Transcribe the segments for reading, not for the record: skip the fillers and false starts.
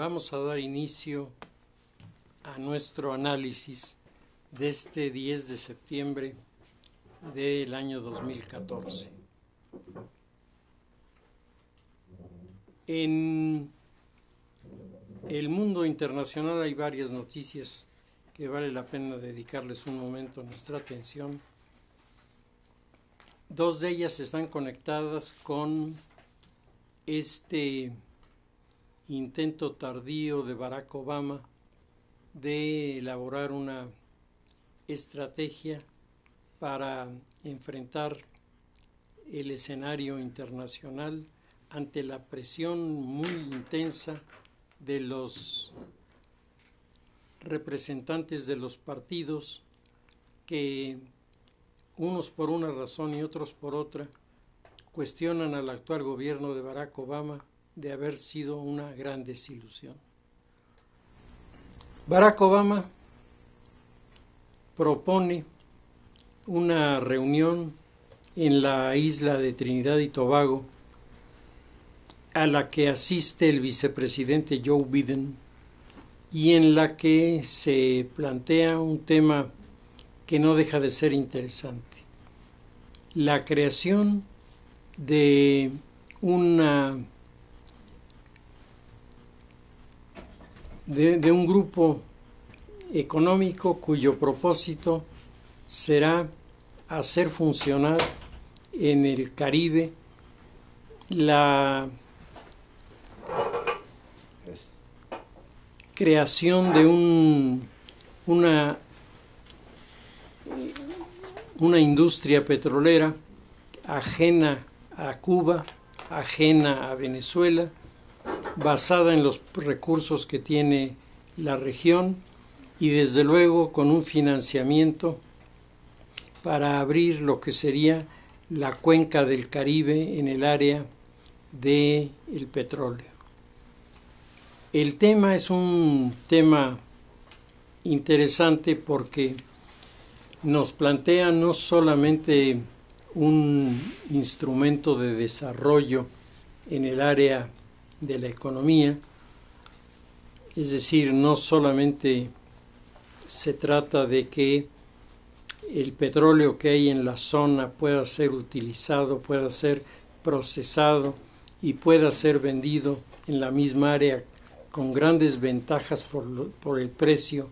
Vamos a dar inicio a nuestro análisis de este 10 de septiembre del año 2014. En el mundo internacional hay varias noticias que vale la pena dedicarles un momento nuestra atención. Dos de ellas están conectadas con este intento tardío de Barack Obama de elaborar una estrategia para enfrentar el escenario internacional ante la presión muy intensa de los representantes de los partidos que, unos por una razón y otros por otra, cuestionan al actual gobierno de Barack Obama de haber sido una gran desilusión. Barack Obama propone una reunión en la isla de Trinidad y Tobago a la que asiste el vicepresidente Joe Biden y en la que se plantea un tema que no deja de ser interesante: la creación de un grupo económico cuyo propósito será hacer funcionar en el Caribe la creación de una industria petrolera ajena a Cuba, ajena a Venezuela, basada en los recursos que tiene la región y desde luego con un financiamiento para abrir lo que sería la cuenca del Caribe en el área del petróleo. El tema es un tema interesante porque nos plantea no solamente un instrumento de desarrollo en el área de la economía, es decir, no solamente se trata de que el petróleo que hay en la zona pueda ser utilizado, pueda ser procesado y pueda ser vendido en la misma área con grandes ventajas por el precio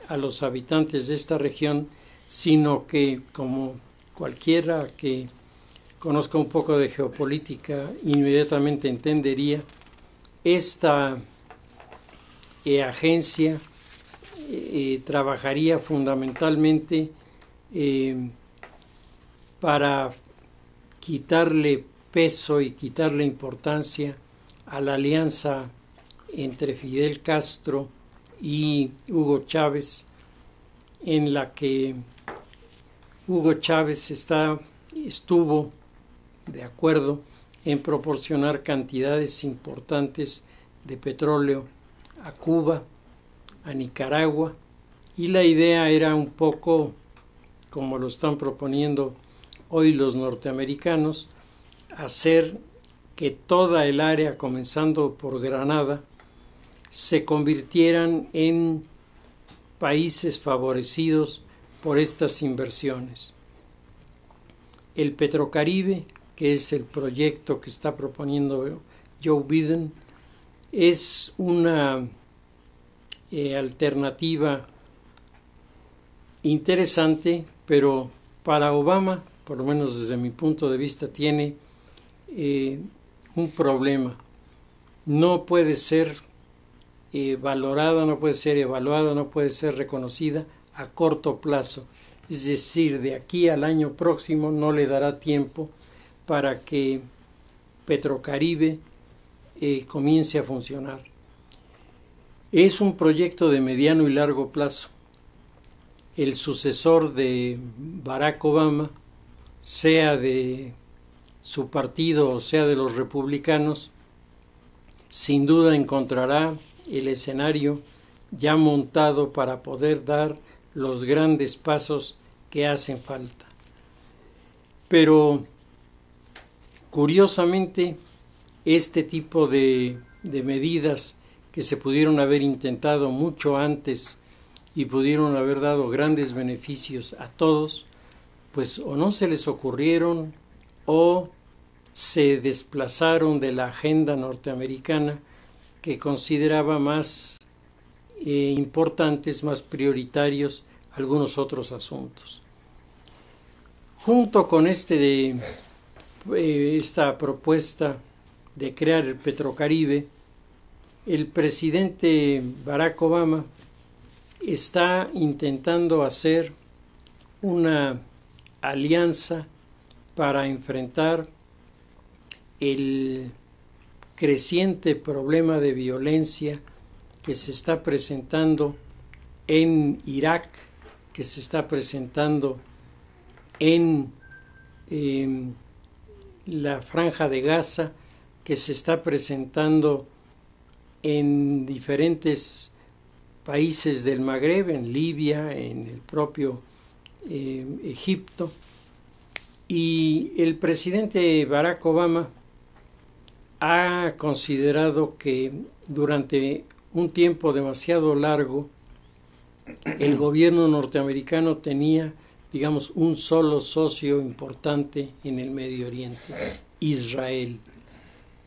a los habitantes de esta región, sino que, como cualquiera que conozca un poco de geopolítica inmediatamente entendería, esta agencia trabajaría fundamentalmente para quitarle peso y quitarle importancia a la alianza entre Fidel Castro y Hugo Chávez, en la que Hugo Chávez estuvo de acuerdo en proporcionar cantidades importantes de petróleo a Cuba, a Nicaragua, y la idea era un poco como lo están proponiendo hoy los norteamericanos, hacer que toda el área, comenzando por Granada, se convirtieran en países favorecidos por estas inversiones. El Petrocaribe, que es el proyecto que está proponiendo Joe Biden, es una alternativa interesante, pero para Obama, por lo menos desde mi punto de vista, tiene un problema. No puede ser valorada, no puede ser evaluada, no puede ser reconocida a corto plazo. Es decir, de aquí al año próximo no le dará tiempo para que Petrocaribe comience a funcionar. Es un proyecto de mediano y largo plazo. El sucesor de Barack Obama, sea de su partido o sea de los republicanos, sin duda encontrará el escenario ya montado para poder dar los grandes pasos que hacen falta. Pero curiosamente, este tipo de medidas que se pudieron haber intentado mucho antes y pudieron haber dado grandes beneficios a todos, pues o no se les ocurrieron o se desplazaron de la agenda norteamericana, que consideraba más importantes, más prioritarios algunos otros asuntos. Junto con esta propuesta de crear el Petrocaribe, el presidente Barack Obama está intentando hacer una alianza para enfrentar el creciente problema de violencia que se está presentando en Irak, que se está presentando en la Franja de Gaza, que se está presentando en diferentes países del Magreb, en Libia, en el propio Egipto. Y el presidente Barack Obama ha considerado que durante un tiempo demasiado largo el gobierno norteamericano tenía, digamos, un solo socio importante en el Medio Oriente, Israel.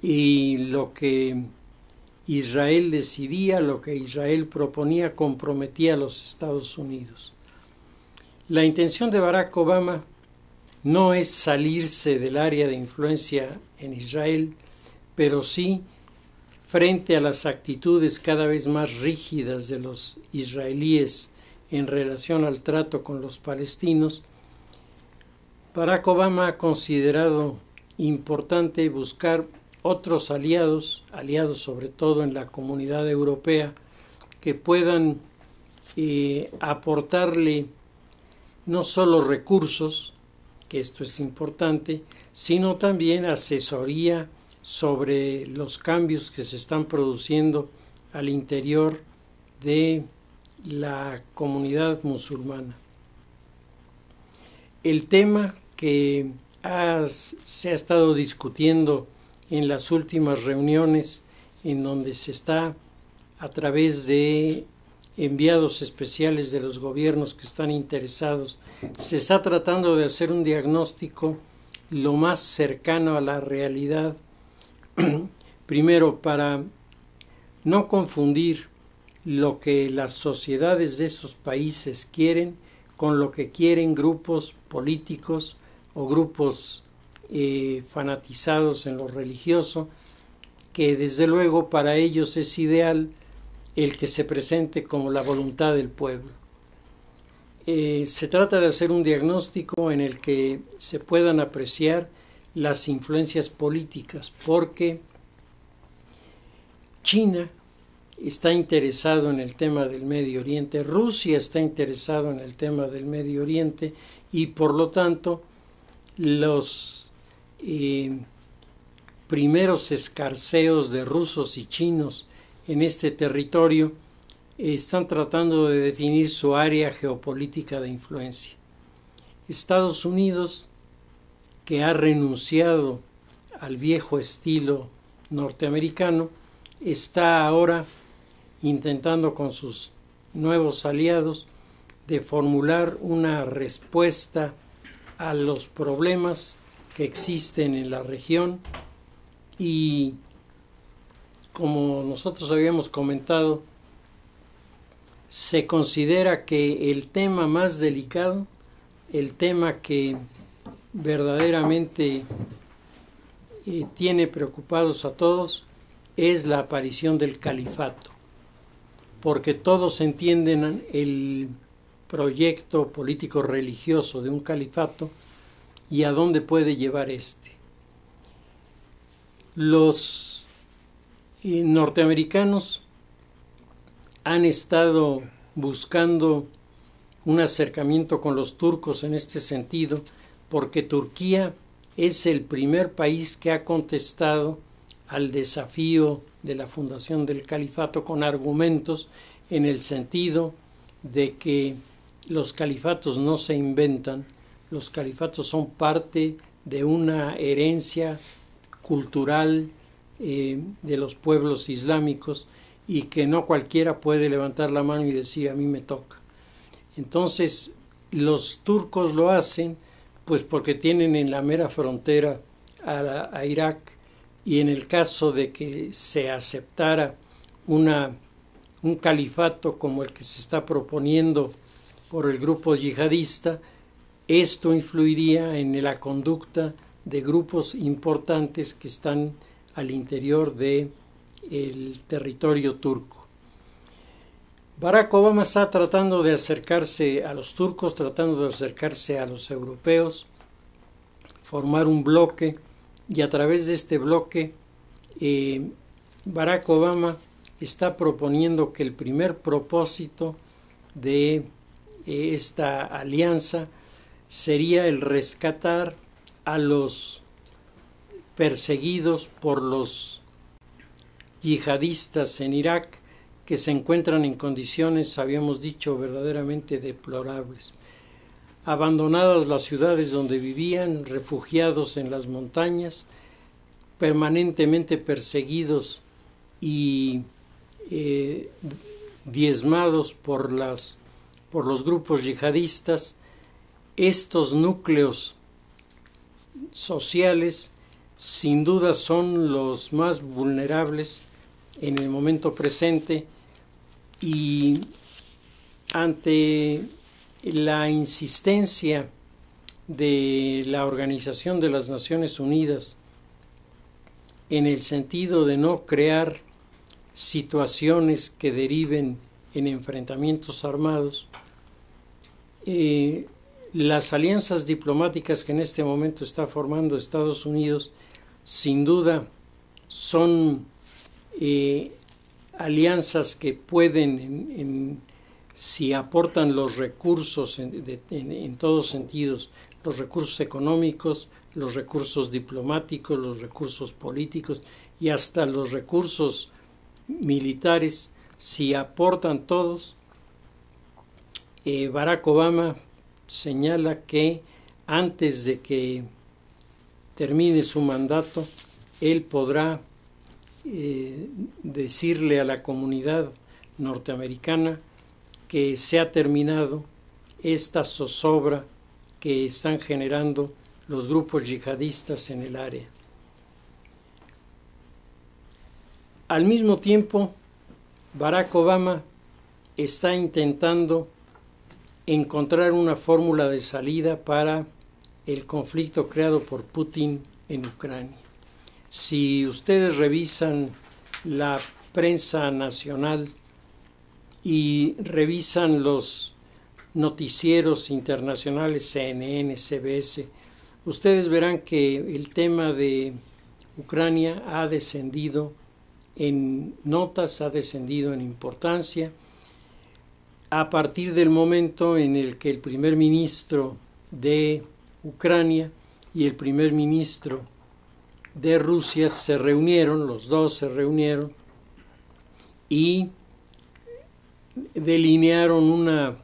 Y lo que Israel decidía, lo que Israel proponía, comprometía a los Estados Unidos. La intención de Barack Obama no es salirse del área de influencia en Israel, pero sí, frente a las actitudes cada vez más rígidas de los israelíes en relación al trato con los palestinos, Barack Obama ha considerado importante buscar otros aliados sobre todo en la comunidad europea, que puedan aportarle no solo recursos, que esto es importante, sino también asesoría sobre los cambios que se están produciendo al interior de la comunidad musulmana. El tema que se ha estado discutiendo en las últimas reuniones, en donde se está, a través de enviados especiales de los gobiernos que están interesados, se está tratando de hacer un diagnóstico lo más cercano a la realidad, primero para no confundir lo que las sociedades de esos países quieren con lo que quieren grupos políticos o grupos fanatizados en lo religioso, que desde luego para ellos es ideal el que se presente como la voluntad del pueblo. Se trata de hacer un diagnóstico en el que se puedan apreciar las influencias políticas, porque China está interesado en el tema del Medio Oriente, Rusia está interesado en el tema del Medio Oriente, y por lo tanto los primeros escarceos de rusos y chinos en este territorio están tratando de definir su área geopolítica de influencia. Estados Unidos, que ha renunciado al viejo estilo norteamericano, está ahora intentando con sus nuevos aliados de formular una respuesta a los problemas que existen en la región, y como nosotros habíamos comentado, se considera que el tema más delicado, el tema que verdaderamente tiene preocupados a todos, es la aparición del califato, porque todos entienden el proyecto político religioso de un califato y a dónde puede llevar este. Los norteamericanos han estado buscando un acercamiento con los turcos en este sentido, porque Turquía es el primer país que ha contestado al desafío de la fundación del califato con argumentos en el sentido de que los califatos no se inventan, los califatos son parte de una herencia cultural de los pueblos islámicos, y que no cualquiera puede levantar la mano y decir a mí me toca. Entonces los turcos lo hacen pues porque tienen en la mera frontera a Irak, y en el caso de que se aceptara un califato como el que se está proponiendo por el grupo yihadista, esto influiría en la conducta de grupos importantes que están al interior del territorio turco. Barack Obama está tratando de acercarse a los turcos, tratando de acercarse a los europeos, formar un bloque, y a través de este bloque Barack Obama está proponiendo que el primer propósito de esta alianza sería el rescatar a los perseguidos por los yihadistas en Irak, que se encuentran en condiciones, habíamos dicho, verdaderamente deplorables. Abandonadas las ciudades donde vivían, refugiados en las montañas, permanentemente perseguidos y diezmados por los grupos yihadistas. Estos núcleos sociales sin duda son los más vulnerables en el momento presente, y ante la insistencia de la Organización de las Naciones Unidas en el sentido de no crear situaciones que deriven en enfrentamientos armados, las alianzas diplomáticas que en este momento está formando Estados Unidos sin duda son alianzas que pueden, si aportan los recursos en todos sentidos, los recursos económicos, los recursos diplomáticos, los recursos políticos y hasta los recursos militares, si aportan todos. Barack Obama señala que antes de que termine su mandato, él podrá decirle a la comunidad norteamericana que se ha terminado esta zozobra que están generando los grupos yihadistas en el área. Al mismo tiempo, Barack Obama está intentando encontrar una fórmula de salida para el conflicto creado por Putin en Ucrania. Si ustedes revisan la prensa nacional y revisan los noticieros internacionales, CNN, CBS, ustedes verán que el tema de Ucrania ha descendido en notas, ha descendido en importancia a partir del momento en el que el primer ministro de Ucrania y el primer ministro de Rusia se reunieron, los dos se reunieron y delinearon una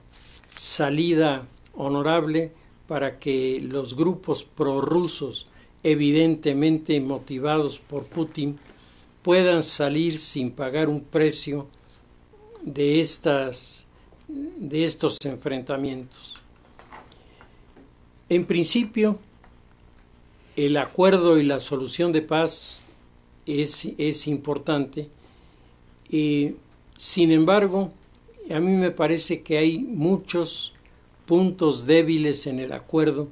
salida honorable para que los grupos prorrusos, evidentemente motivados por Putin, puedan salir sin pagar un precio de estos enfrentamientos. En principio, el acuerdo y la solución de paz es importante. Sin embargo, a mí me parece que hay muchos puntos débiles en el acuerdo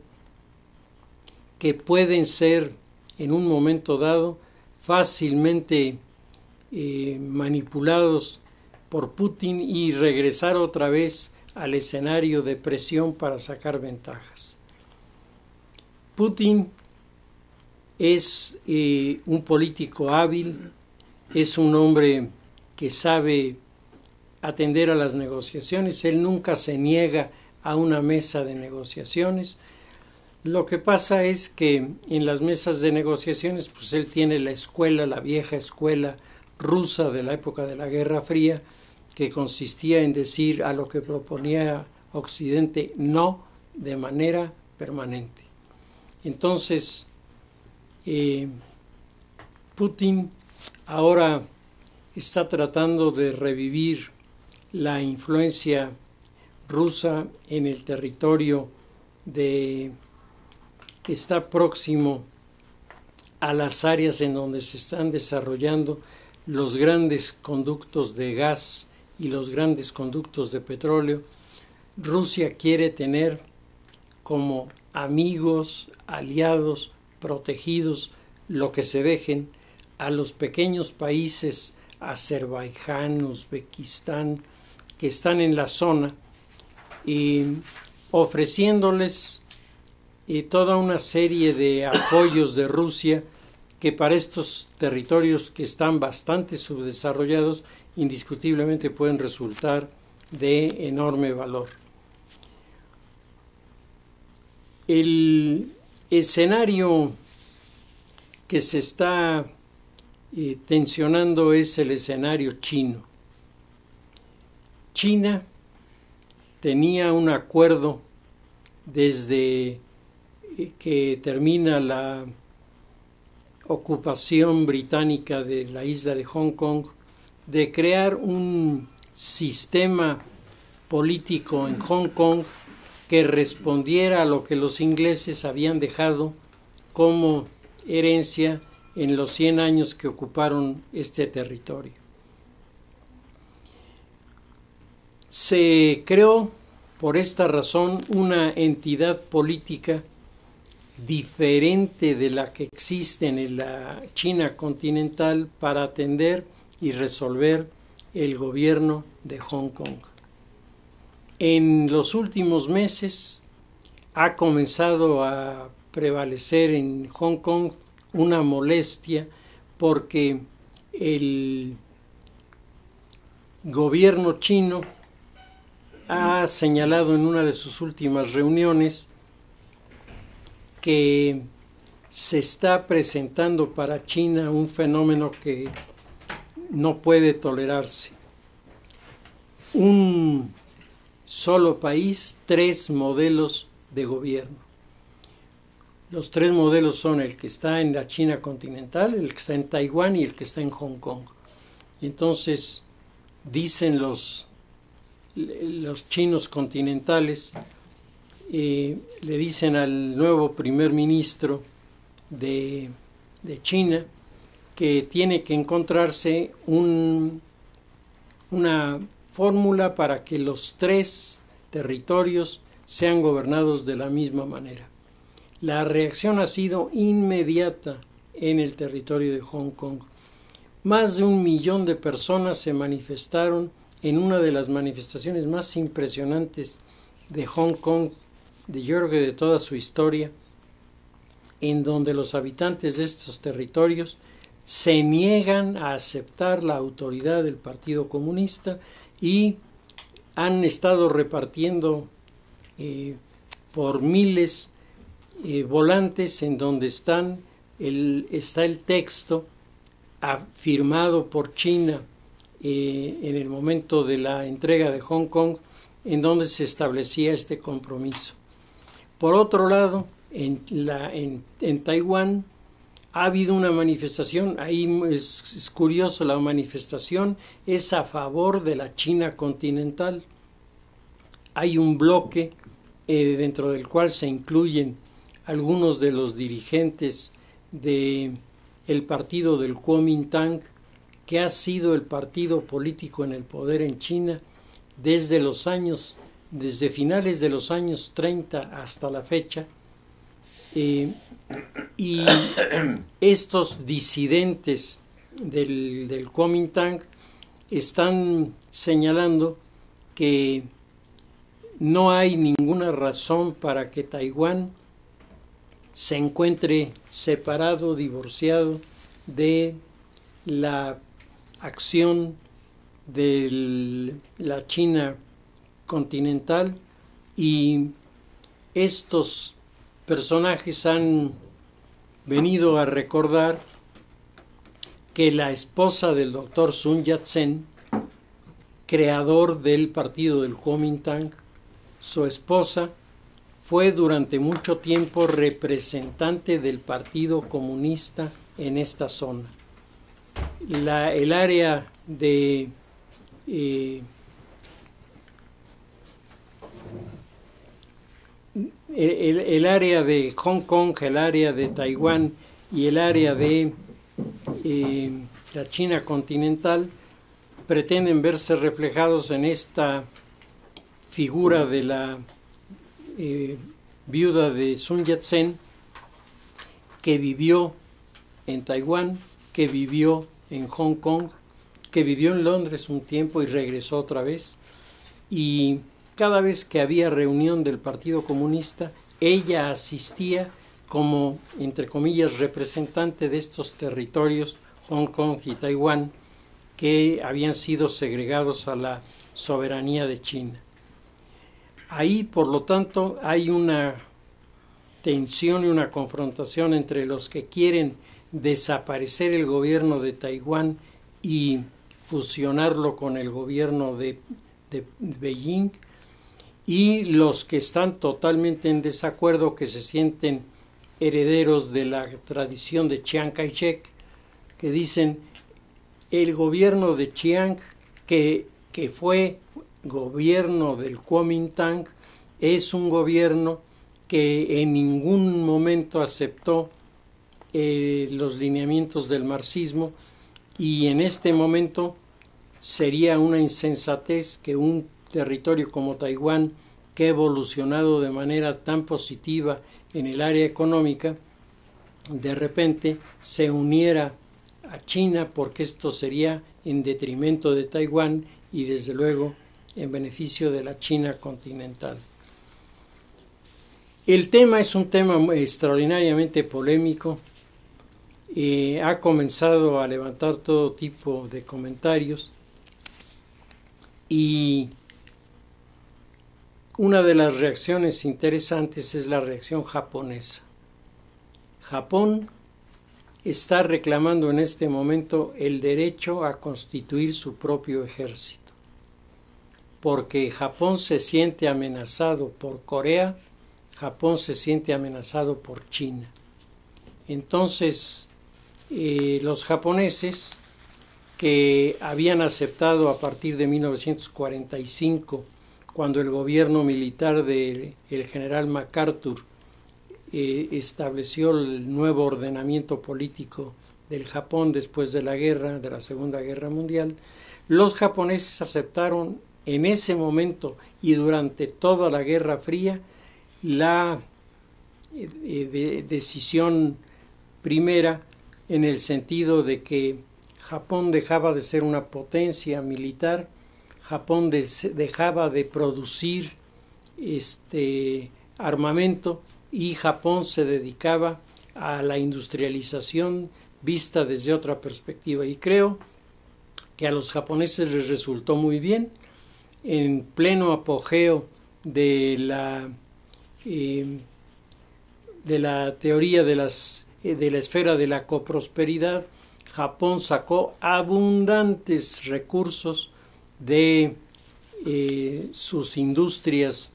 que pueden ser en un momento dado fácilmente manipulados por Putin y regresar otra vez al escenario de presión para sacar ventajas. Putin es un político hábil, es un hombre que sabe atender a las negociaciones, él nunca se niega a una mesa de negociaciones. Lo que pasa es que en las mesas de negociaciones, pues él tiene la vieja escuela rusa de la época de la Guerra Fría, que consistía en decir a lo que proponía Occidente no de manera permanente. Entonces, Putin ahora está tratando de revivir la influencia rusa en el territorio que está próximo a las áreas en donde se están desarrollando los grandes conductos de gas y los grandes conductos de petróleo. Rusia quiere tener como amigos, aliados, protegidos, lo que se dejen, a los pequeños países, Azerbaiyán, Uzbekistán, que están en la zona, y ofreciéndoles toda una serie de apoyos de Rusia que para estos territorios que están bastante subdesarrollados indiscutiblemente pueden resultar de enorme valor. El escenario que se está tensionando es el escenario chino. China tenía un acuerdo desde que termina la ocupación británica de la isla de Hong Kong de crear un sistema político en Hong Kong que respondiera a lo que los ingleses habían dejado como herencia en los 100 años que ocuparon este territorio. Se creó por esta razón una entidad política diferente de la que existe en la China continental para atender y resolver el gobierno de Hong Kong. En los últimos meses ha comenzado a prevalecer en Hong Kong una molestia porque el gobierno chino ha señalado en una de sus últimas reuniones que se está presentando para China un fenómeno que no puede tolerarse. Un solo país, 3 modelos de gobierno. Los 3 modelos son el que está en la China continental, el que está en Taiwán y el que está en Hong Kong. Y entonces dicen los chinos continentales, le dicen al nuevo primer ministro de China que tiene que encontrarse una fórmula para que los 3 territorios sean gobernados de la misma manera. La reacción ha sido inmediata en el territorio de Hong Kong. Más de 1 millón de personas se manifestaron en una de las manifestaciones más impresionantes de Hong Kong, yo creo que de toda su historia, en donde los habitantes de estos territorios se niegan a aceptar la autoridad del Partido Comunista y han estado repartiendo por miles volantes en donde está el texto firmado por China en el momento de la entrega de Hong Kong, en donde se establecía este compromiso. Por otro lado, en Taiwán ha habido una manifestación, ahí es curioso, la manifestación es a favor de la China continental. Hay un bloque dentro del cual se incluyen algunos de los dirigentes del partido del Kuomintang, que ha sido el partido político en el poder en China desde finales de los años 30 hasta la fecha. Y estos disidentes del Kuomintang están señalando que no hay ninguna razón para que Taiwán se encuentre separado, divorciado de la acción de la China continental, y estos personajes han venido a recordar que la esposa del doctor Sun Yat-sen, creador del partido del Kuomintang, su esposa fue durante mucho tiempo representante del Partido Comunista en esta zona. el área de el área de Hong Kong, el área de Taiwán y el área de la China continental pretenden verse reflejados en esta figura de la viuda de Sun Yat-sen, que vivió en Taiwán, que vivió en Hong Kong, que vivió en Londres un tiempo y regresó otra vez. Y cada vez que había reunión del Partido Comunista, ella asistía como, entre comillas, representante de estos territorios, Hong Kong y Taiwán, que habían sido segregados a la soberanía de China. Ahí, por lo tanto, hay una tensión y una confrontación entre los que quieren desaparecer el gobierno de Taiwán y fusionarlo con el gobierno de Beijing, y los que están totalmente en desacuerdo, que se sienten herederos de la tradición de Chiang Kai-shek, que dicen el gobierno de Chiang, que fue gobierno del Kuomintang, es un gobierno que en ningún momento aceptó los lineamientos del marxismo, y en este momento sería una insensatez que un territorio como Taiwán, que ha evolucionado de manera tan positiva en el área económica, de repente se uniera a China, porque esto sería en detrimento de Taiwán y desde luego en beneficio de la China continental. El tema es un tema extraordinariamente polémico. Ha comenzado a levantar todo tipo de comentarios, y una de las reacciones interesantes es la reacción japonesa. Japón está reclamando en este momento el derecho a constituir su propio ejército, porque Japón se siente amenazado por Corea, Japón se siente amenazado por China. Entonces, los japoneses, que habían aceptado a partir de 1945, cuando el gobierno militar del general MacArthur estableció el nuevo ordenamiento político del Japón después de la Segunda Guerra Mundial, los japoneses aceptaron en ese momento y durante toda la Guerra Fría la decisión primera, en el sentido de que Japón dejaba de ser una potencia militar, Japón dejaba de producir armamento, y Japón se dedicaba a la industrialización vista desde otra perspectiva. Y creo que a los japoneses les resultó muy bien. En pleno apogeo de la teoría de la esfera de la coprosperidad, Japón sacó abundantes recursos de sus industrias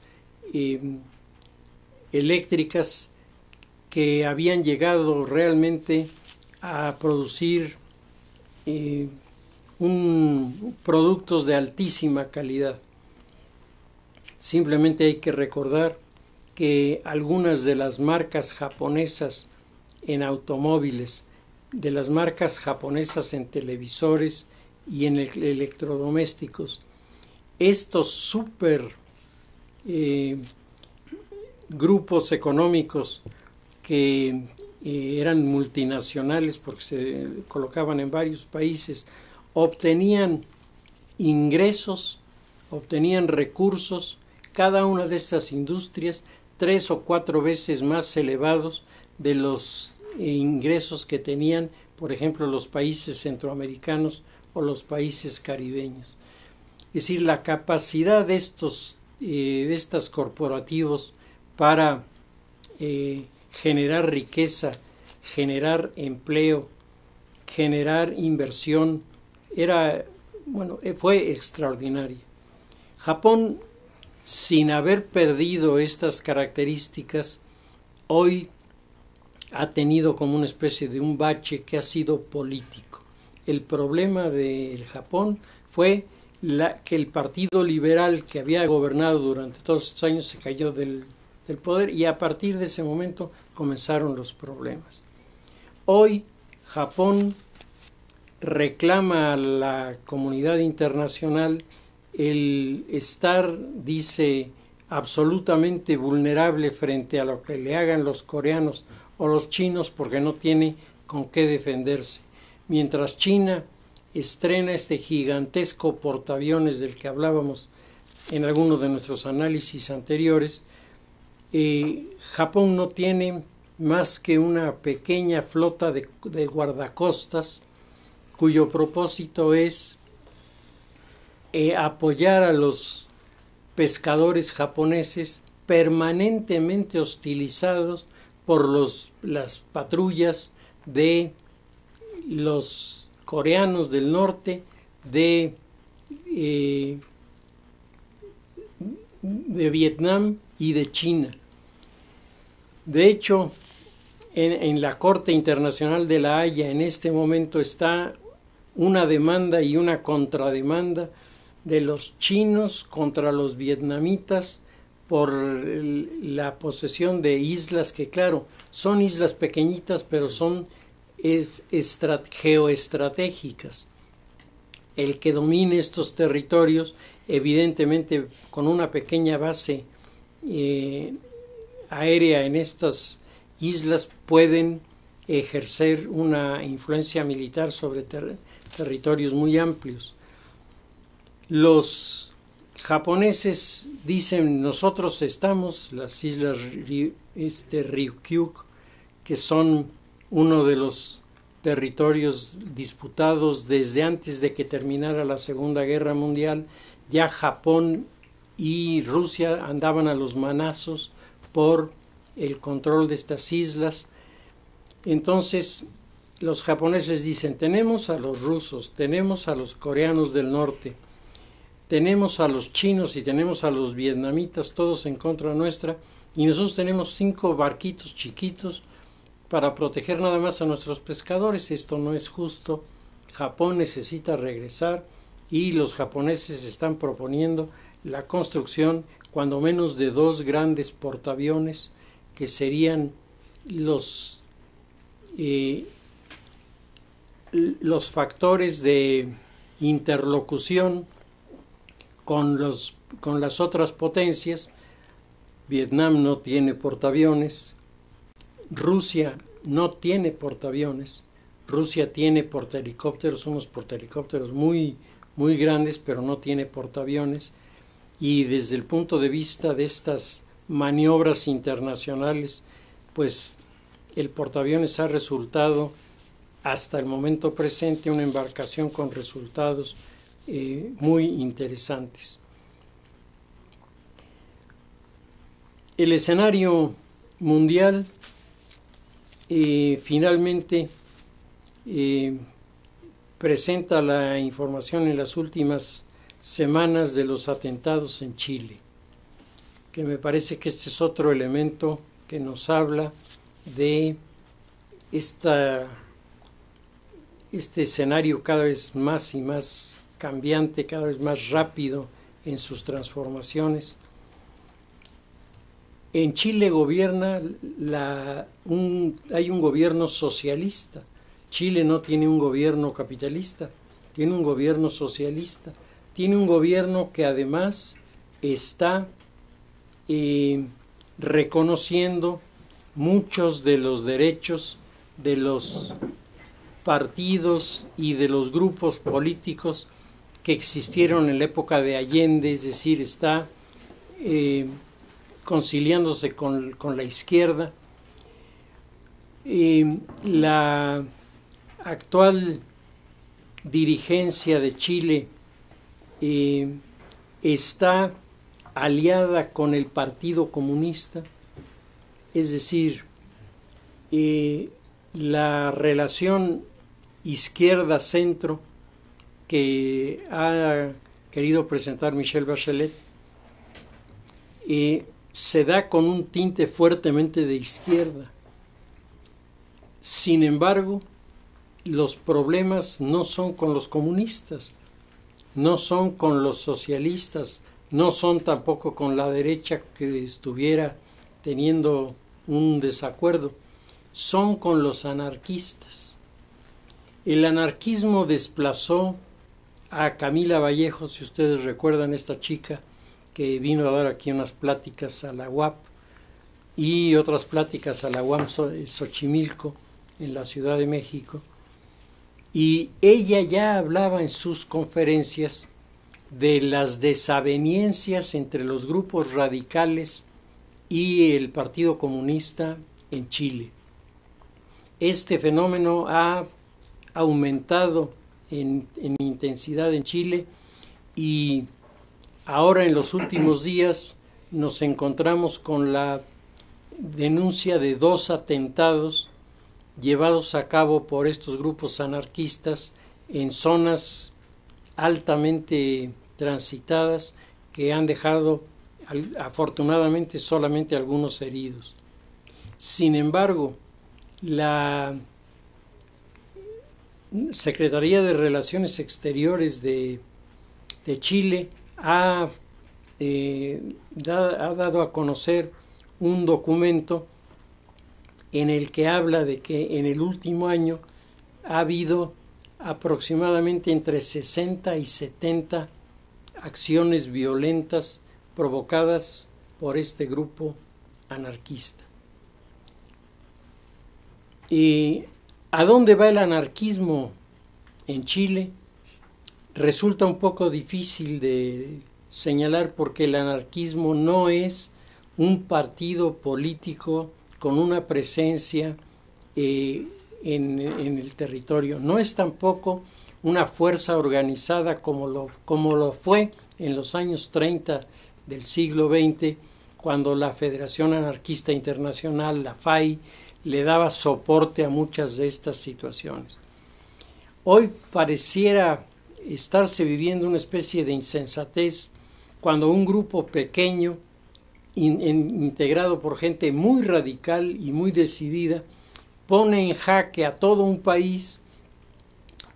eléctricas, que habían llegado realmente a producir productos de altísima calidad. Simplemente hay que recordar que algunas de las marcas japonesas en automóviles, de las marcas japonesas en televisores y en electrodomésticos, estos super grupos económicos que eran multinacionales porque se colocaban en varios países, obtenían ingresos, obtenían recursos, cada una de estas industrias 3 o 4 veces más elevados de los ingresos que tenían, por ejemplo, los países centroamericanos o los países caribeños. Es decir, la capacidad de estas corporativos para generar riqueza, generar empleo, generar inversión, fue extraordinaria. Japón, sin haber perdido estas características, hoy ha tenido como una especie de un bache que ha sido político. el problema del Japón fue que el Partido Liberal que había gobernado durante todos estos años se cayó del poder, y a partir de ese momento comenzaron los problemas. Hoy Japón reclama a la comunidad internacional el estar, dice, absolutamente vulnerable frente a lo que le hagan los coreanos o los chinos, porque no tiene con qué defenderse. Mientras China estrena este gigantesco portaaviones del que hablábamos en alguno de nuestros análisis anteriores, Japón no tiene más que una pequeña flota de guardacostas cuyo propósito es apoyar a los pescadores japoneses permanentemente hostilizados por las patrullas de los coreanos del norte, de Vietnam y de China. De hecho, en la Corte Internacional de La Haya en este momento está una demanda y una contrademanda de los chinos contra los vietnamitas por la posesión de islas que, claro, son islas pequeñitas, pero son geoestratégicas. El que domine estos territorios, evidentemente con una pequeña base aérea en estas islas, pueden ejercer una influencia militar sobre territorios muy amplios. Los japoneses dicen: nosotros estamos, las islas Ryukyu, que son uno de los territorios disputados desde antes de que terminara la Segunda Guerra Mundial. Ya Japón y Rusia andaban a los manazos por el control de estas islas. Entonces los japoneses dicen: tenemos a los rusos, tenemos a los coreanos del norte, tenemos a los chinos y tenemos a los vietnamitas, todos en contra nuestra, y nosotros tenemos 5 barquitos chiquitos para proteger nada más a nuestros pescadores. Esto no es justo. Japón necesita regresar, y los japoneses están proponiendo la construcción cuando menos de 2 grandes portaaviones que serían los factores de interlocución con las otras potencias. Vietnam no tiene portaaviones, Rusia no tiene portaaviones, Rusia tiene portahelicópteros, unos portahelicópteros muy, muy grandes, pero no tiene portaaviones. Y desde el punto de vista de estas maniobras internacionales, pues el portaaviones ha resultado hasta el momento presente una embarcación con resultados muy interesantes. El escenario mundial finalmente presenta la información en las últimas semanas de los atentados en Chile, que me parece que este es otro elemento que nos habla de este escenario cada vez más y más cambiante, cada vez más rápido en sus transformaciones. En Chile gobierna hay un gobierno socialista. Chile no tiene un gobierno capitalista, tiene un gobierno socialista. Tiene un gobierno que además está reconociendo muchos de los derechos de los partidos y de los grupos políticos que existieron en la época de Allende, es decir, está conciliándose con la izquierda. La actual dirigencia de Chile está aliada con el Partido Comunista, es decir, la relación izquierda-centro que ha querido presentar Michelle Bachelet se da con un tinte fuertemente de izquierda. Sin embargo, los problemas no son con los comunistas, no son con los socialistas, no son tampoco con la derecha que estuviera teniendo un desacuerdo, son con los anarquistas. El anarquismo desplazó a Camila Vallejo, si ustedes recuerdan, esta chica que vino a dar aquí unas pláticas a la UAP y otras pláticas a la UAM Xochimilco en la Ciudad de México, y ella ya hablaba en sus conferencias de las desavenencias entre los grupos radicales y el Partido Comunista en Chile. Este fenómeno ha aumentado en intensidad en Chile y ahora en los últimos días nos encontramos con la denuncia de 2 atentados llevados a cabo por estos grupos anarquistas en zonas altamente transitadas que han dejado afortunadamente solamente algunos heridos. Sin embargo, la Secretaría de Relaciones Exteriores de Chile ha dado a conocer un documento en el que habla de que en el último año ha habido aproximadamente entre 60 y 70 acciones violentas provocadas por este grupo anarquista. ¿Y a dónde va el anarquismo en Chile? Resulta un poco difícil de señalar porque el anarquismo no es un partido político con una presencia en el territorio. No es tampoco una fuerza organizada como lo fue en los años 30 del siglo XX, cuando la Federación Anarquista Internacional, la FAI, le daba soporte a muchas de estas situaciones. Hoy pareciera estarse viviendo una especie de insensatez cuando un grupo pequeño, integrado por gente muy radical y muy decidida, pone en jaque a todo un país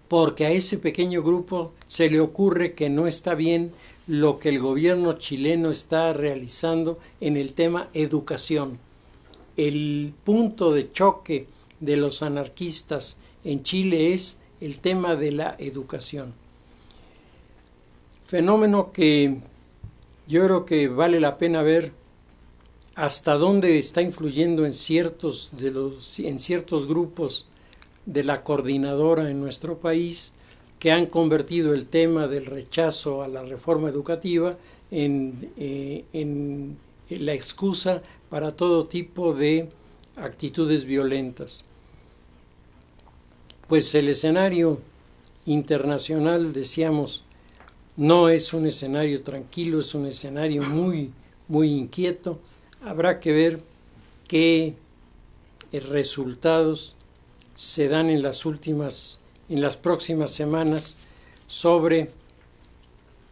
porque a ese pequeño grupo se le ocurre que no está bien lo que el gobierno chileno está realizando en el tema educación. El punto de choque de los anarquistas en Chile es el tema de la educación. Fenómeno que yo creo que vale la pena ver hasta dónde está influyendo en ciertos grupos de la coordinadora en nuestro país, que han convertido el tema del rechazo a la reforma educativa en la excusa para todo tipo de actitudes violentas. Pues el escenario internacional, decíamos, no es un escenario tranquilo, es un escenario muy, muy inquieto. Habrá que ver qué resultados se dan en las próximas semanas sobre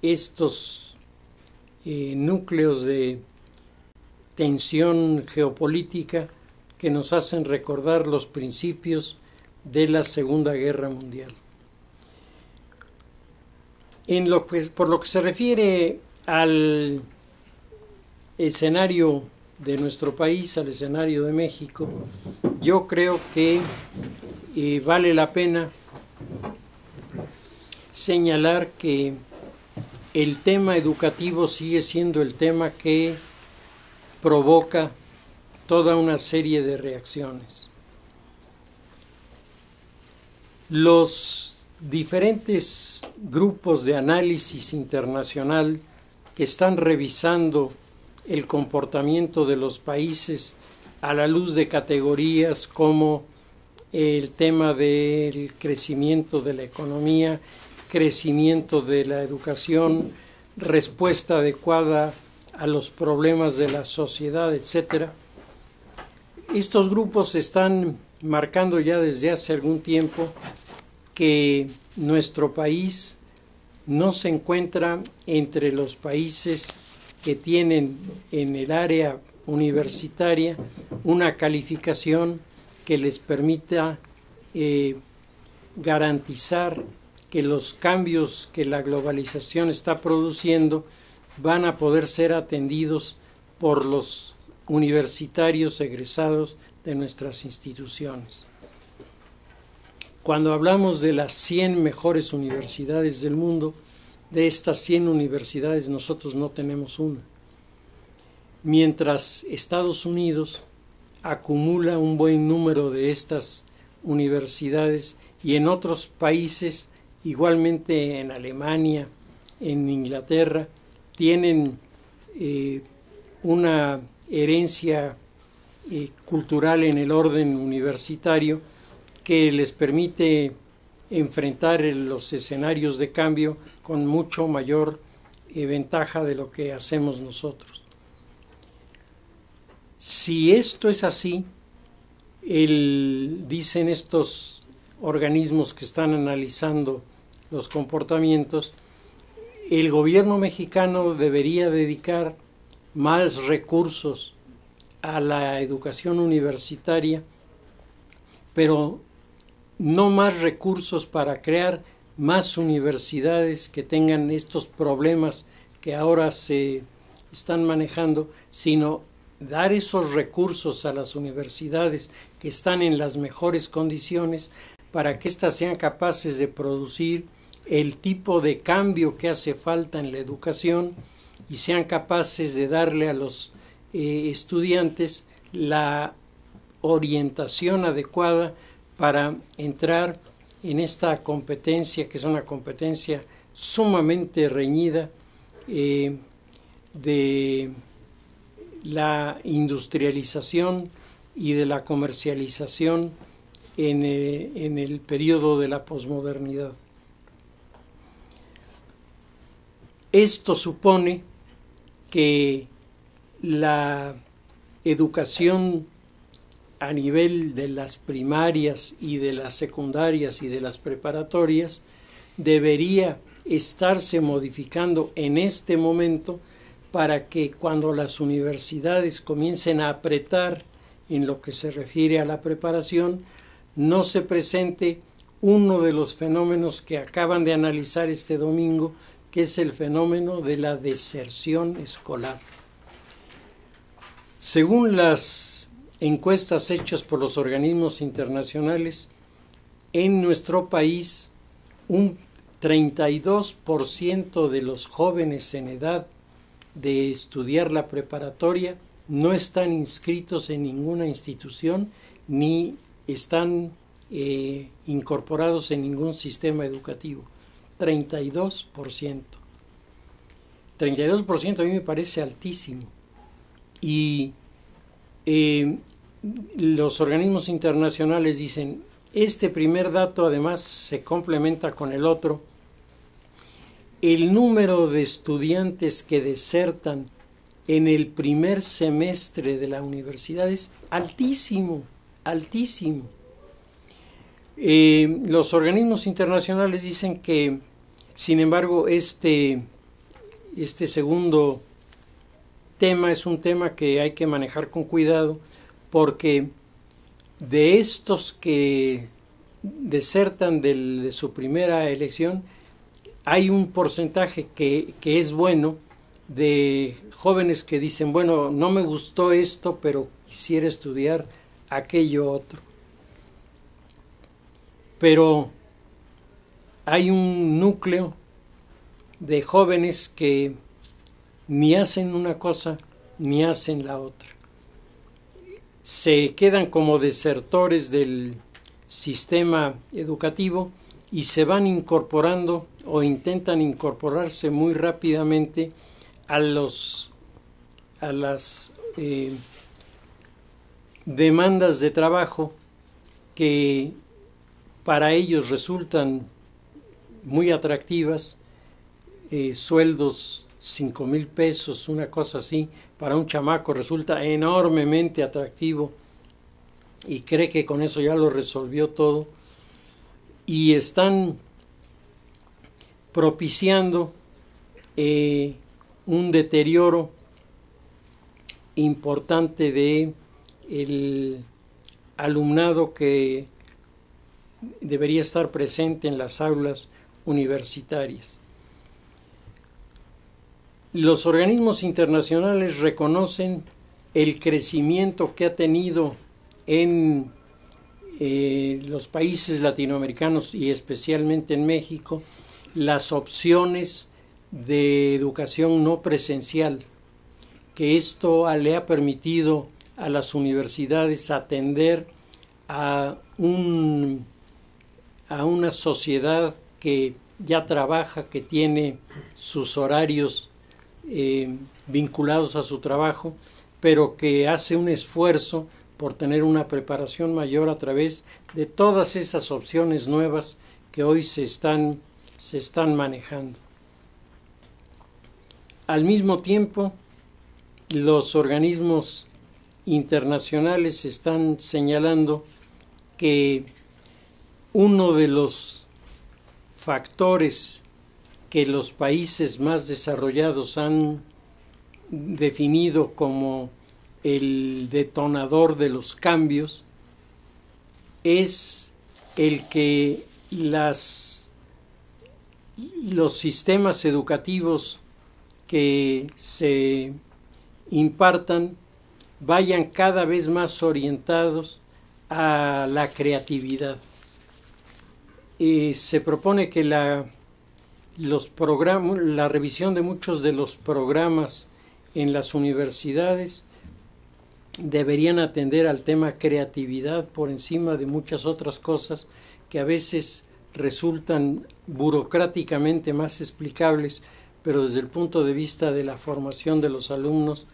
estos núcleos de tensión geopolítica que nos hacen recordar los principios de la Segunda Guerra Mundial. Por lo que se refiere al escenario de nuestro país, al escenario de México, yo creo que vale la pena señalar que el tema educativo sigue siendo el tema que provoca toda una serie de reacciones. Los diferentes grupos de análisis internacional que están revisando el comportamiento de los países a la luz de categorías como el tema del crecimiento de la economía, crecimiento de la educación, respuesta adecuada a los problemas de la sociedad, etc. Estos grupos están marcando ya desde hace algún tiempo que nuestro país no se encuentra entre los países que tienen en el área universitaria una calificación que les permita garantizar que los cambios que la globalización está produciendo van a poder ser atendidos por los universitarios egresados de nuestras instituciones. Cuando hablamos de las 100 mejores universidades del mundo, de estas 100 universidades nosotros no tenemos una. Mientras Estados Unidos acumula un buen número de estas universidades y en otros países, igualmente en Alemania, en Inglaterra, tienen una herencia cultural en el orden universitario que les permite enfrentar los escenarios de cambio con mucho mayor ventaja de lo que hacemos nosotros. Si esto es así, dicen estos organismos que están analizando los comportamientos, el gobierno mexicano debería dedicar más recursos a la educación universitaria, pero no más recursos para crear más universidades que tengan estos problemas que ahora se están manejando, sino dar esos recursos a las universidades que están en las mejores condiciones para que éstas sean capaces de producir el tipo de cambio que hace falta en la educación y sean capaces de darle a los estudiantes la orientación adecuada para entrar en esta competencia, que es una competencia sumamente reñida de la industrialización y de la comercialización en el periodo de la posmodernidad. Esto supone que la educación a nivel de las primarias y de las secundarias y de las preparatorias debería estarse modificando en este momento para que cuando las universidades comiencen a apretar en lo que se refiere a la preparación, no se presente uno de los fenómenos que acaban de analizar este domingo, que es el fenómeno de la deserción escolar. Según las encuestas hechas por los organismos internacionales, en nuestro país un 32% de los jóvenes en edad de estudiar la preparatoria no están inscritos en ninguna institución ni están incorporados en ningún sistema educativo. 32%. 32% a mí me parece altísimo. Y los organismos internacionales dicen, este primer dato además se complementa con el otro. El número de estudiantes que desertan en el primer semestre de la universidad es altísimo, altísimo. Los organismos internacionales dicen que, sin embargo, este segundo tema es un tema que hay que manejar con cuidado, porque de estos que desertan de su primera elección, hay un porcentaje que es bueno de jóvenes que dicen, bueno, no me gustó esto, pero quisiera estudiar aquello otro. Pero hay un núcleo de jóvenes que ni hacen una cosa ni hacen la otra. Se quedan como desertores del sistema educativo y se van incorporando o intentan incorporarse muy rápidamente a las demandas de trabajo que para ellos resultan muy atractivas, sueldos 5,000 pesos, una cosa así, para un chamaco resulta enormemente atractivo y cree que con eso ya lo resolvió todo, y están propiciando un deterioro importante de el alumnado que debería estar presente en las aulas universitarias. Los organismos internacionales reconocen el crecimiento que ha tenido en los países latinoamericanos y especialmente en México las opciones de educación no presencial, que esto le ha permitido a las universidades atender a una sociedad que ya trabaja, que tiene sus horarios vinculados a su trabajo, pero que hace un esfuerzo por tener una preparación mayor a través de todas esas opciones nuevas que hoy se están manejando. Al mismo tiempo, los organismos internacionales están señalando que uno de los factores que los países más desarrollados han definido como el detonador de los cambios es el que los sistemas educativos que se impartan vayan cada vez más orientados a la creatividad. Se propone que la revisión de muchos de los programas en las universidades deberían atender al tema creatividad por encima de muchas otras cosas que a veces resultan burocráticamente más explicables, pero desde el punto de vista de la formación de los alumnos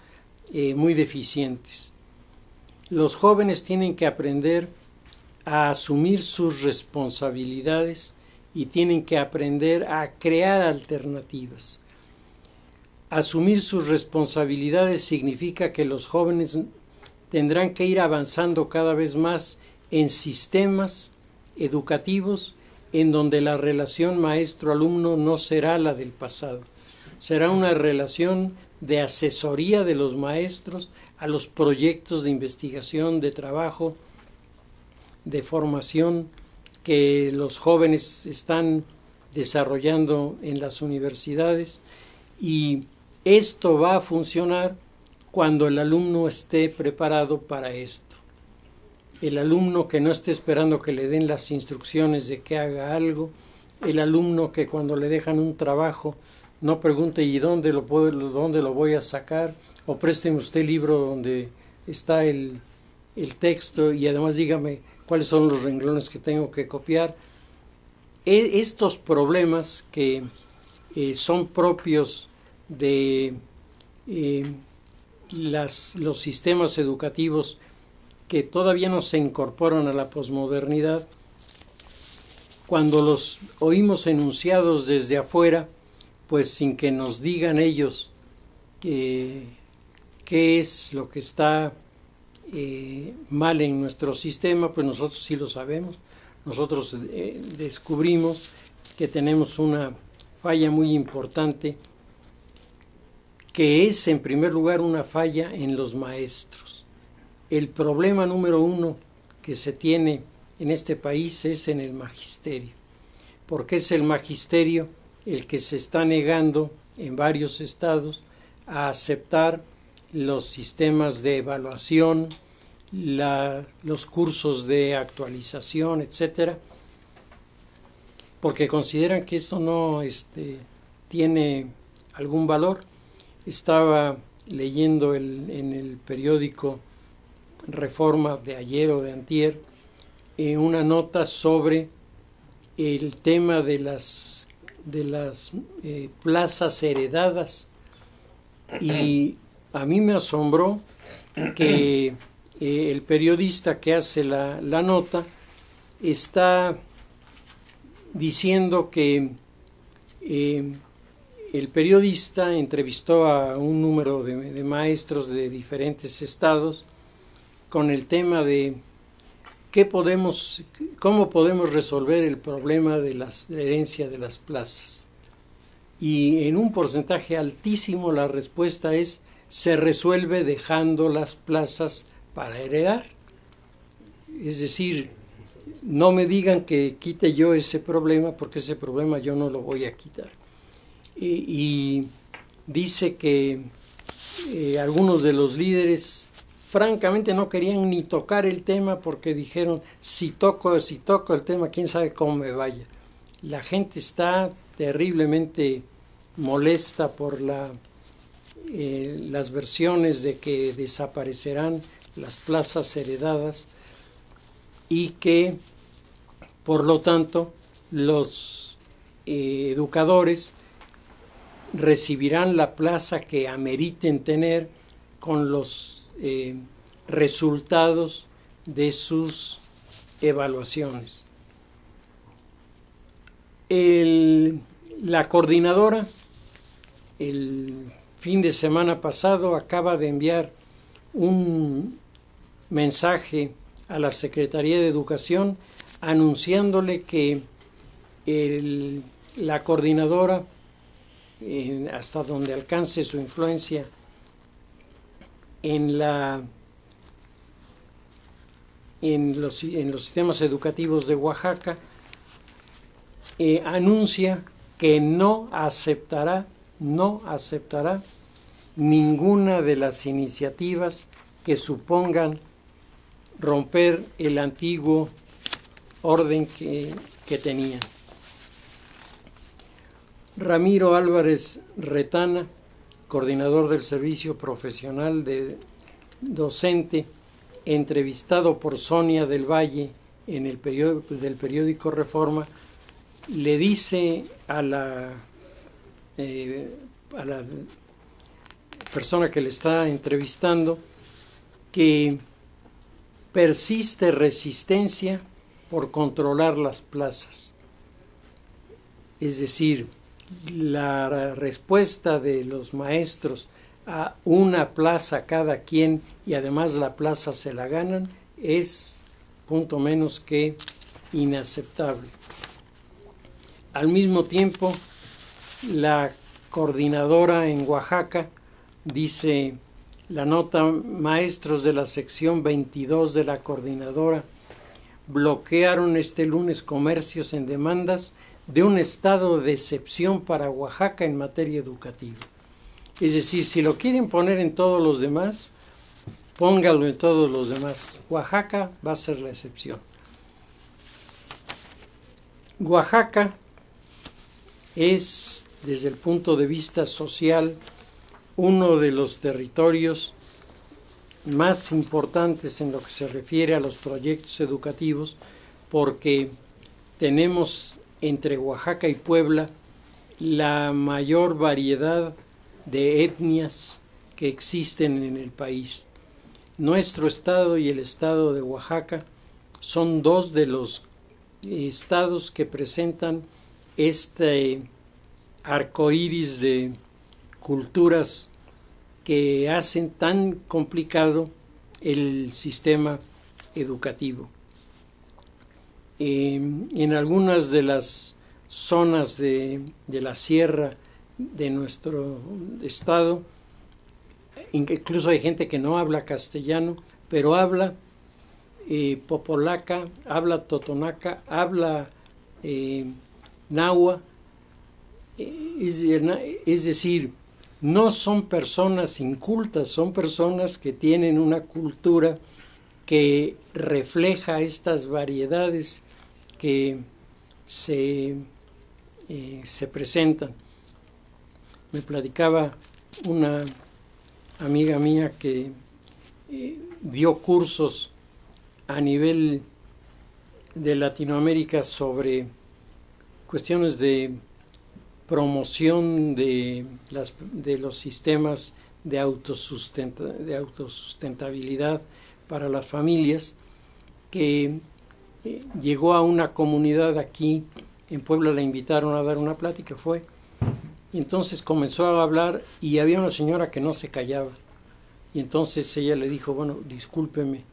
muy deficientes. Los jóvenes tienen que aprender a asumir sus responsabilidades y tienen que aprender a crear alternativas. Asumir sus responsabilidades significa que los jóvenes tendrán que ir avanzando cada vez más en sistemas educativos en donde la relación maestro-alumno no será la del pasado. Será una relación de asesoría de los maestros a los proyectos de investigación, de trabajo, de formación que los jóvenes están desarrollando en las universidades, y esto va a funcionar cuando el alumno esté preparado para esto. El alumno que no esté esperando que le den las instrucciones de que haga algo, el alumno que cuando le dejan un trabajo no pregunte ¿y dónde lo voy a sacar? O présteme usted el libro donde está el texto y además dígame cuáles son los renglones que tengo que copiar. Estos problemas que son propios de los sistemas educativos que todavía no se incorporan a la posmodernidad, cuando los oímos enunciados desde afuera, pues sin que nos digan ellos qué es lo que está mal en nuestro sistema, pues nosotros sí lo sabemos. Nosotros descubrimos que tenemos una falla muy importante, que es en primer lugar una falla en los maestros. El problema número uno que se tiene en este país es en el magisterio, porque es el magisterio el que se está negando en varios estados a aceptar los sistemas de evaluación, los cursos de actualización, etcétera, porque consideran que esto no tiene algún valor. Estaba leyendo en el periódico Reforma de ayer o de antier una nota sobre el tema de las plazas heredadas, y a mí me asombró que el periodista que hace la nota está diciendo que el periodista entrevistó a un número de maestros de diferentes estados con el tema de cómo podemos resolver el problema de la herencia de las plazas. Y en un porcentaje altísimo la respuesta es: se resuelve dejando las plazas para heredar. Es decir, no me digan que quite yo ese problema, porque ese problema yo no lo voy a quitar. Y dice que algunos de los líderes francamente no querían ni tocar el tema porque dijeron, si toco el tema, quién sabe cómo me vaya. La gente está terriblemente molesta por las versiones de que desaparecerán las plazas heredadas y que, por lo tanto, los educadores recibirán la plaza que ameriten tener con los resultados de sus evaluaciones. La coordinadora, el fin de semana pasado, acaba de enviar un mensaje a la Secretaría de Educación anunciándole que la coordinadora, hasta donde alcance su influencia en los sistemas educativos de Oaxaca, anuncia que no aceptará ninguna de las iniciativas que supongan romper el antiguo orden que tenían. Ramiro Álvarez Retana, coordinador del Servicio Profesional de Docente, entrevistado por Sonia del Valle en el del periódico Reforma, le dice a la persona que le está entrevistando que persiste resistencia por controlar las plazas. Es decir, la respuesta de los maestros a una plaza cada quien y además la plaza se la ganan es punto menos que inaceptable. Al mismo tiempo, la coordinadora en Oaxaca dice la nota: maestros de la sección 22 de la coordinadora bloquearon este lunes comercios en demandas de un estado de excepción para Oaxaca en materia educativa. Es decir, si lo quieren poner en todos los demás, póngalo en todos los demás. Oaxaca va a ser la excepción. Oaxaca es, desde el punto de vista social, uno de los territorios más importantes en lo que se refiere a los proyectos educativos, porque tenemos entre Oaxaca y Puebla la mayor variedad de etnias que existen en el país. Nuestro estado y el estado de Oaxaca son dos de los estados que presentan este arcoíris de culturas que hacen tan complicado el sistema educativo. En algunas de las zonas de la sierra de nuestro estado, incluso hay gente que no habla castellano, pero habla popolaca, habla totonaca, habla nahua, es decir, no son personas incultas, son personas que tienen una cultura que refleja estas variedades que se presentan. Me platicaba una amiga mía que dio cursos a nivel de Latinoamérica sobre cuestiones de promoción de los sistemas de autosustentabilidad para las familias, que llegó a una comunidad aquí en Puebla, la invitaron a dar una plática, fue, y entonces comenzó a hablar y había una señora que no se callaba, y entonces ella le dijo, bueno, discúlpeme,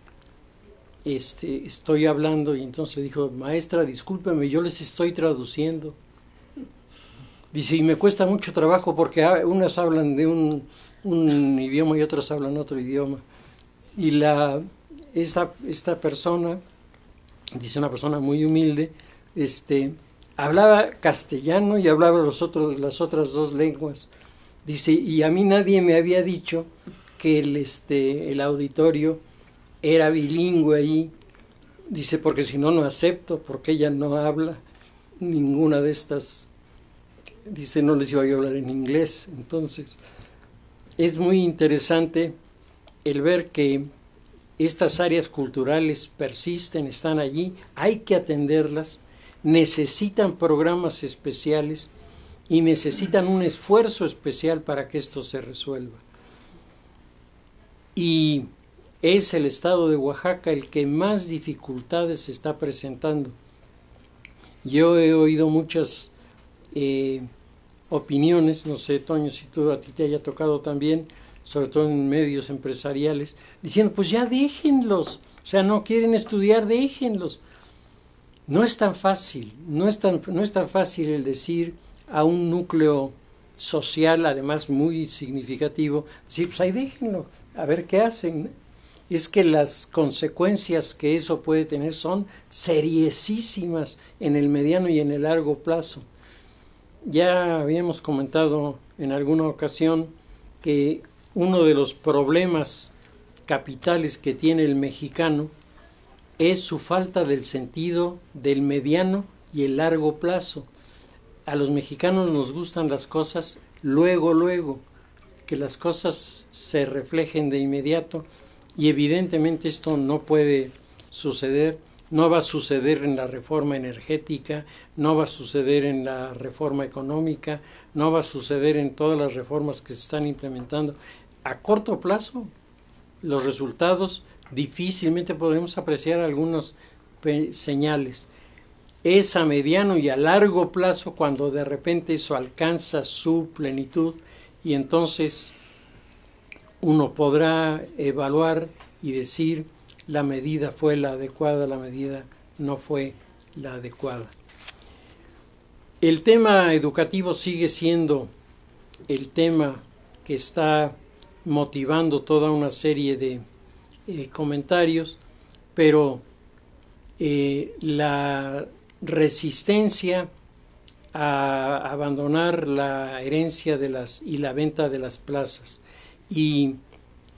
estoy hablando, y entonces le dijo, maestra, discúlpeme, yo les estoy traduciendo. Dice, y me cuesta mucho trabajo porque unas hablan de un idioma y otras hablan otro idioma. Y esta persona dice una persona muy humilde, hablaba castellano y hablaba las otras dos lenguas. Dice, y a mí nadie me había dicho que el auditorio era bilingüe ahí. Dice, porque si no, no acepto, porque ella no habla ninguna de estas. Dice, no les iba yo a hablar en inglés. Entonces, es muy interesante el ver que estas áreas culturales persisten, están allí, hay que atenderlas, necesitan programas especiales y necesitan un esfuerzo especial para que esto se resuelva. Y es el estado de Oaxaca el que más dificultades está presentando. Yo he oído muchas opiniones, no sé, Toño, si a ti te haya tocado también, sobre todo en medios empresariales, diciendo, pues ya déjenlos, o sea, no quieren estudiar, déjenlos. No es tan fácil, no es tan fácil el decir a un núcleo social, además muy significativo, decir, pues ahí déjenlo, a ver qué hacen. Es que las consecuencias que eso puede tener son seriosísimas en el mediano y en el largo plazo. Ya habíamos comentado en alguna ocasión que uno de los problemas capitales que tiene el mexicano es su falta del sentido del mediano y el largo plazo. A los mexicanos nos gustan las cosas luego, que las cosas se reflejen de inmediato, y evidentemente esto no puede suceder. No va a suceder en la reforma energética, no va a suceder en la reforma económica, no va a suceder en todas las reformas que se están implementando. A corto plazo, los resultados difícilmente podremos apreciar algunas señales. Es a mediano y a largo plazo cuando de repente eso alcanza su plenitud, y entonces uno podrá evaluar y decir, la medida fue la adecuada, la medida no fue la adecuada. El tema educativo sigue siendo el tema que está motivando toda una serie de comentarios, pero la resistencia a abandonar la herencia y la venta de las plazas y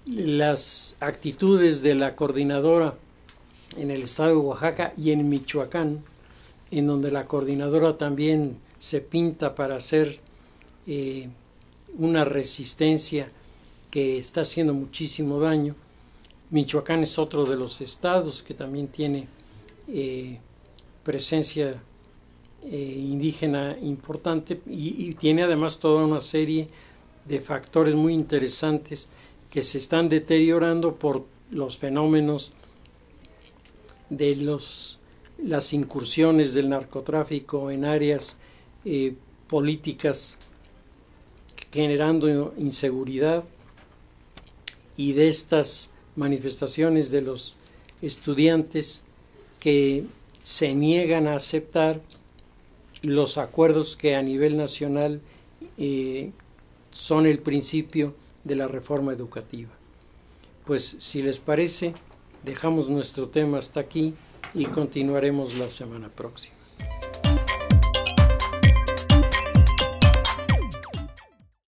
las actitudes de la coordinadora en el estado de Oaxaca y en Michoacán, en donde la coordinadora también se pinta para hacer una resistencia que está haciendo muchísimo daño. Michoacán es otro de los estados que también tiene presencia indígena importante y tiene además toda una serie de factores muy interesantes que se están deteriorando por los fenómenos de las incursiones del narcotráfico en áreas políticas, generando inseguridad, y de estas manifestaciones de los estudiantes que se niegan a aceptar los acuerdos que a nivel nacional son el principio de la reforma educativa. Pues si les parece, dejamos nuestro tema hasta aquí y continuaremos la semana próxima.